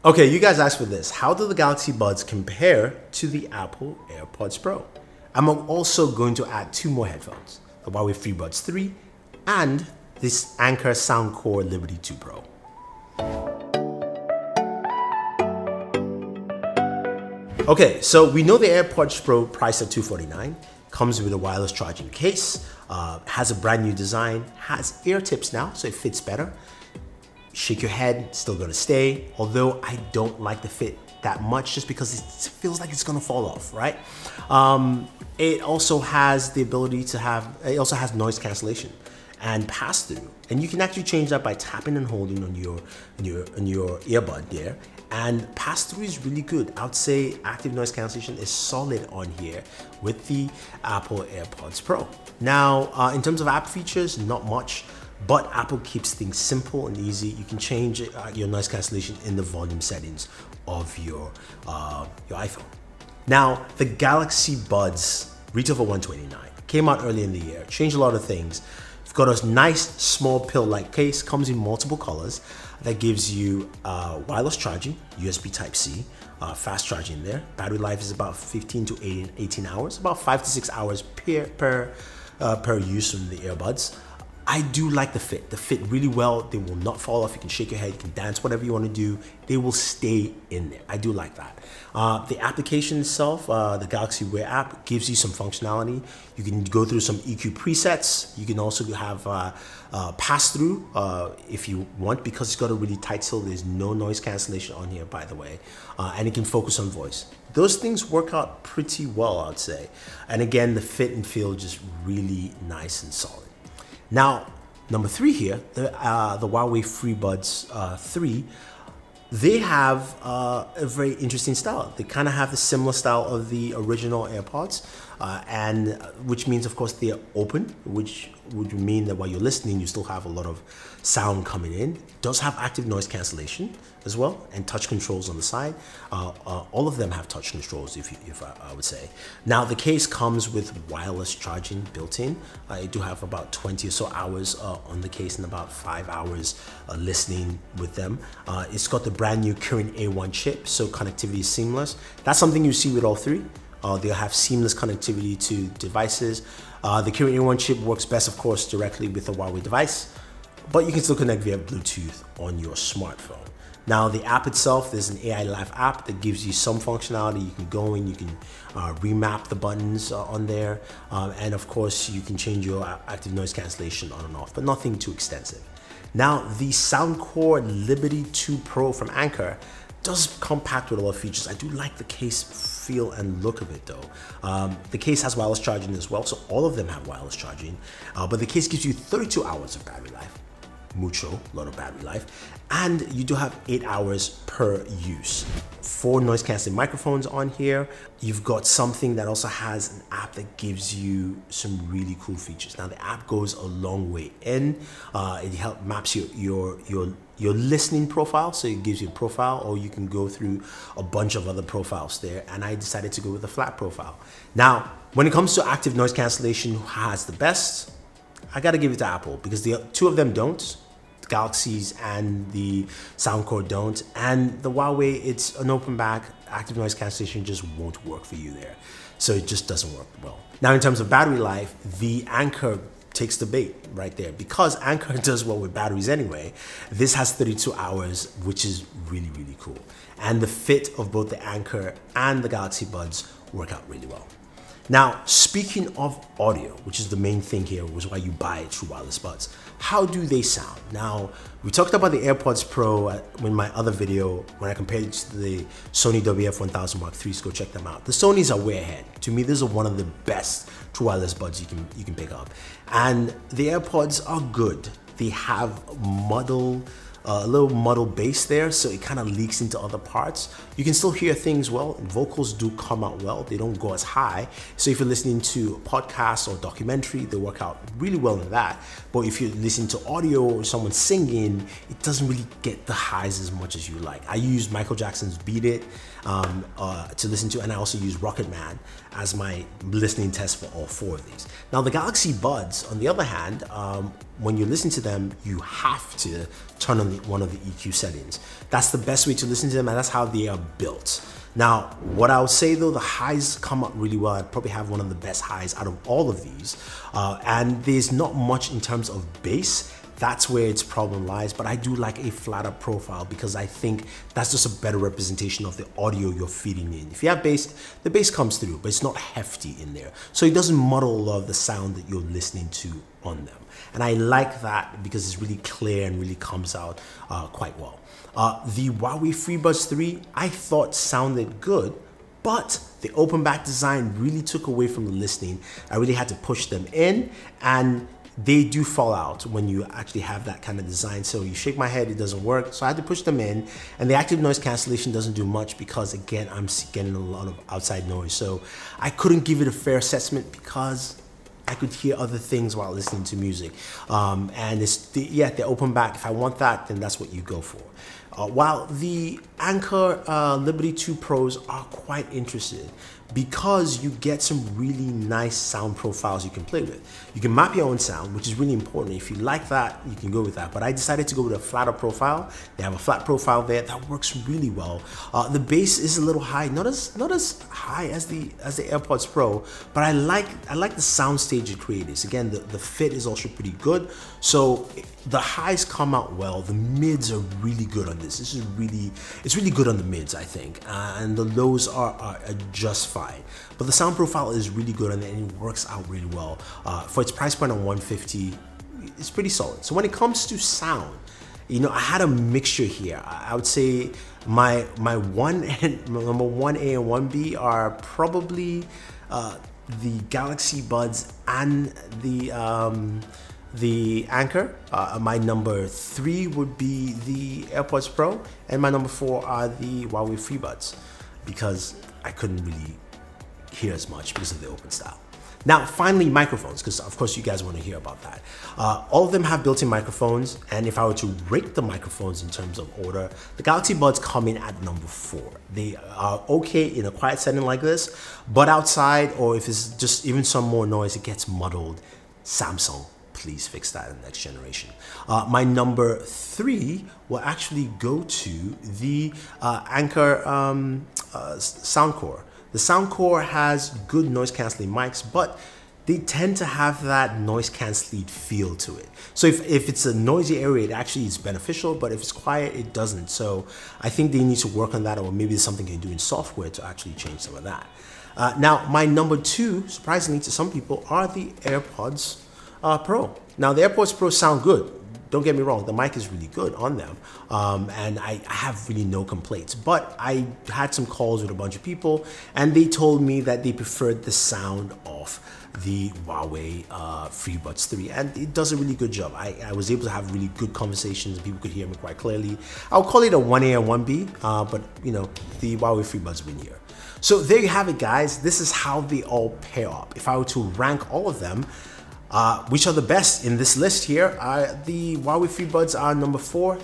Okay, you guys asked for this. How do the Galaxy Buds compare to the Apple AirPods Pro? I'm also going to add two more headphones, the Huawei Freebuds 3 and this Anker Soundcore Liberty 2 Pro. Okay, so we know the AirPods Pro priced at $249, comes with a wireless charging case, has a brand new design, has ear tips now, so it fits better. Shake your head, still gonna stay, although I don't like the fit that much just because it feels like it's gonna fall off, right? It also has the ability to it also has noise cancellation and pass through, and you can actually change that by tapping and holding on your earbud there. And pass through is really good. I would say active noise cancellation is solid on here with the Apple AirPods Pro. Now, in terms of app features, not much. But Apple keeps things simple and easy. You can change your noise cancellation in the volume settings of your iPhone. Now, the Galaxy Buds retail for $129. Came out early in the year, changed a lot of things. It's got a nice small pill-like case, comes in multiple colors that gives you wireless charging, USB Type-C, fast charging there. Battery life is about 15 to 18 hours, about 5 to 6 hours per use from the earbuds. I do like the fit. They fit really well. They will not fall off. You can shake your head, you can dance, whatever you want to do. They will stay in there. I do like that. The application itself, the Galaxy Wear app, gives you some functionality. You can go through some EQ presets. You can also have pass-through if you want, because it's got a really tight seal. There's no noise cancellation on here, by the way. And it can focus on voice. Those things work out pretty well, I'd say. And again, the fit and feel just really nice and solid. Now, number 3 here, the Huawei Freebuds 3, they have a very interesting style. They kind of have the similar style of the original AirPods, and which means, of course, they're open, which would mean that while you're listening, you still have a lot of sound coming in. It does have active noise cancellation as well, and touch controls on the side. All of them have touch controls, if I would say. Now, the case comes with wireless charging built in. I do have about 20 or so hours on the case and about 5 hours listening with them. It's got the brand new Kirin A1 chip, so connectivity is seamless. That's something you see with all three. They'll have seamless connectivity to devices. The Kirin A1 chip works best, of course, directly with a Huawei device, but you can still connect via Bluetooth on your smartphone. Now, the app itself, there's an AI Live app that gives you some functionality. You can go in, you can remap the buttons on there, and of course, you can change your active noise cancellation on and off, but nothing too extensive. Now, the Soundcore Liberty 2 Pro from Anker does come packed with a lot of features. I do like the case feel and look of it though. The case has wireless charging as well, so all of them have wireless charging, but the case gives you 32 hours of battery life. A lot of battery life, and you do have 8 hours per use. 4 noise cancelling microphones on here. You've got something that also has an app that gives you some really cool features. Now, the app goes a long way in. It maps your listening profile, so it gives you a profile, or you can go through a bunch of other profiles there, and I decided to go with a flat profile. Now, when it comes to active noise cancellation, who has the best? I gotta give it to Apple, because the two of them don't. The Galaxies and the Soundcore don't. And the Huawei, it's an open back. Active noise cancellation just won't work for you there. So it just doesn't work well. Now, in terms of battery life, the Anker takes the bait right there, because Anker does well with batteries anyway. This has 32 hours, which is really, really cool. And the fit of both the Anker and the Galaxy Buds work out really well. Now, speaking of audio, which is the main thing here, was why you buy true wireless buds. How do they sound? Now, we talked about the AirPods Pro in my other video when I compared it to the Sony WF-1000 Mark III, so go check them out. The Sonys are way ahead. To me, these are one of the best true wireless buds you can pick up. And the AirPods are good. They have a little muddle bass there, so it kind of leaks into other parts. You can still hear things well. Vocals do come out well. They don't go as high. So if you're listening to a podcast or documentary, they work out really well in that. But if you're listening to audio or someone singing, it doesn't really get the highs as much as you like. I use Michael Jackson's Beat It to listen to, and I also use Rocket Man as my listening test for all 4 of these. Now, the Galaxy Buds, on the other hand, when you listen to them, you have to turn on one of the EQ settings. That's the best way to listen to them, and that's how they are built. Now, what I would say though, the highs come up really well. I'd probably have one of the best highs out of all of these. And there's not much in terms of bass. That's where its problem lies, but I do like a flatter profile because I think that's just a better representation of the audio you're feeding in. If you have bass, the bass comes through, but it's not hefty in there. So it doesn't muddle a lot of the sound that you're listening to on them. And I like that because it's really clear and really comes out quite well. The Huawei Freebuds 3, I thought sounded good, but the open back design really took away from the listening. I really had to push them in, and they do fall out when you actually have that kind of design. So you shake my head, it doesn't work. So I had to push them in, and the active noise cancellation doesn't do much because again, I'm getting a lot of outside noise. So I couldn't give it a fair assessment because I could hear other things while listening to music. And it's the open back. If I want that, then that's what you go for. While the Anker Liberty 2 Pros are quite interesting because you get some really nice sound profiles you can play with. You can map your own sound, which is really important. If you like that, you can go with that. But I decided to go with a flatter profile. They have a flat profile there that works really well. The bass is a little high, not as high as the AirPods Pro, but I like the sound stage it creates. Again, the fit is also pretty good. So the highs come out well. The mids are really good on this. It's really good on the mids, I think, and the lows are just fine. But the sound profile is really good and it works out really well. For its price point on $150, it's pretty solid. So when it comes to sound, you know, I had a mixture here. I would say my number 1A and 1B are probably the Galaxy Buds and the Anker. My number 3 would be the AirPods Pro, and my number 4 are the Huawei Freebuds because I couldn't really hear as much because of the open style. Now, finally, microphones, because of course you guys want to hear about that. All of them have built-in microphones, and if I were to rate the microphones in terms of order, the Galaxy Buds come in at number 4. They are okay in a quiet setting like this, but outside, or if it's just even some more noise, it gets muddled. Samsung, please fix that in the next generation. My number 3 will actually go to the Anker soundcore. The soundcore has good noise cancelling mics, but they tend to have that noise cancelling feel to it. So if it's a noisy area, it actually is beneficial, but if it's quiet, it doesn't. So I think they need to work on that, or maybe there's something you can do in software to actually change some of that. Now, my number 2, surprisingly to some people, are the AirPods Pro. Now, the AirPods Pro sound good. Don't get me wrong, the mic is really good on them, and I have really no complaints. But I had some calls with a bunch of people, and they told me that they preferred the sound of the Huawei Freebuds 3, and it does a really good job. I was able to have really good conversations, and people could hear me quite clearly. I'll call it a 1A and 1B, but you know, the Huawei Freebuds win here. So there you have it, guys. This is how they all pair up. If I were to rank all of them, which are the best in this list here? The Huawei Freebuds are number 4.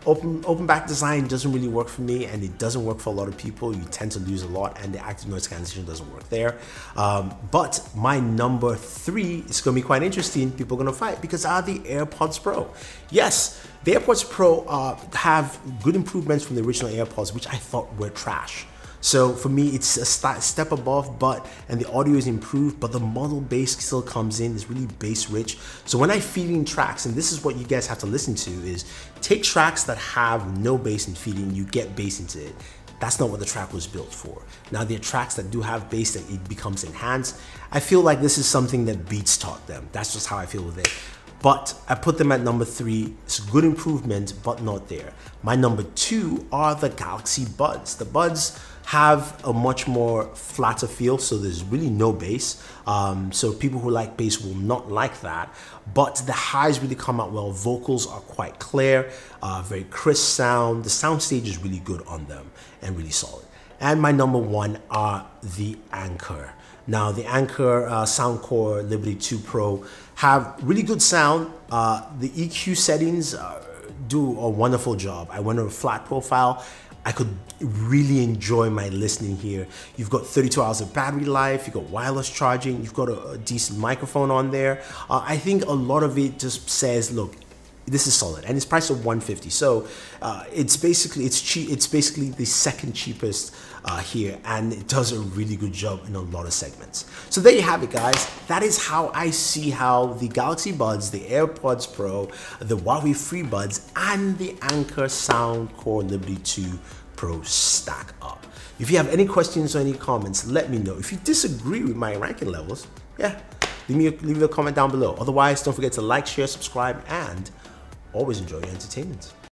Open back design doesn't really work for me, and it doesn't work for a lot of people. You tend to lose a lot, and the active noise cancellation doesn't work there. But my number 3 is going to be quite interesting. People are going to fight because are the AirPods Pro. Yes, the AirPods Pro have good improvements from the original AirPods, which I thought were trash. So for me, it's a step above, and the audio is improved, but the model bass still comes in, it's really bass rich. So when I feed in tracks, and this is what you guys have to listen to, is take tracks that have no bass and feed in, you get bass into it. That's not what the track was built for. Now there are tracks that do have bass that it becomes enhanced. I feel like this is something that Beats taught them. That's just how I feel with it. But I put them at number 3. It's a good improvement, but not there. My number 2 are the Galaxy Buds. The Buds have a much more flatter feel, so there's really no bass. So people who like bass will not like that, but the highs really come out well. Vocals are quite clear, very crisp sound. The sound stage is really good on them and really solid. And my number 1 are the Anker. Now the Anker Soundcore Liberty 2 Pro have really good sound. The EQ settings do a wonderful job. I went on a flat profile. I could really enjoy my listening here. You've got 32 hours of battery life, you've got wireless charging, you've got a decent microphone on there. I think a lot of it just says, look, this is solid, and it's priced at $150. So it's cheap. It's basically the second cheapest here, and it does a really good job in a lot of segments. So there you have it, guys. That is how I see how the Galaxy Buds, the AirPods Pro, the Huawei Freebuds, and the Anker Soundcore Liberty 2 Pro stack up. If you have any questions or any comments, let me know. If you disagree with my ranking levels, yeah, leave me a comment down below. Otherwise, don't forget to like, share, subscribe, and always enjoy your entertainment.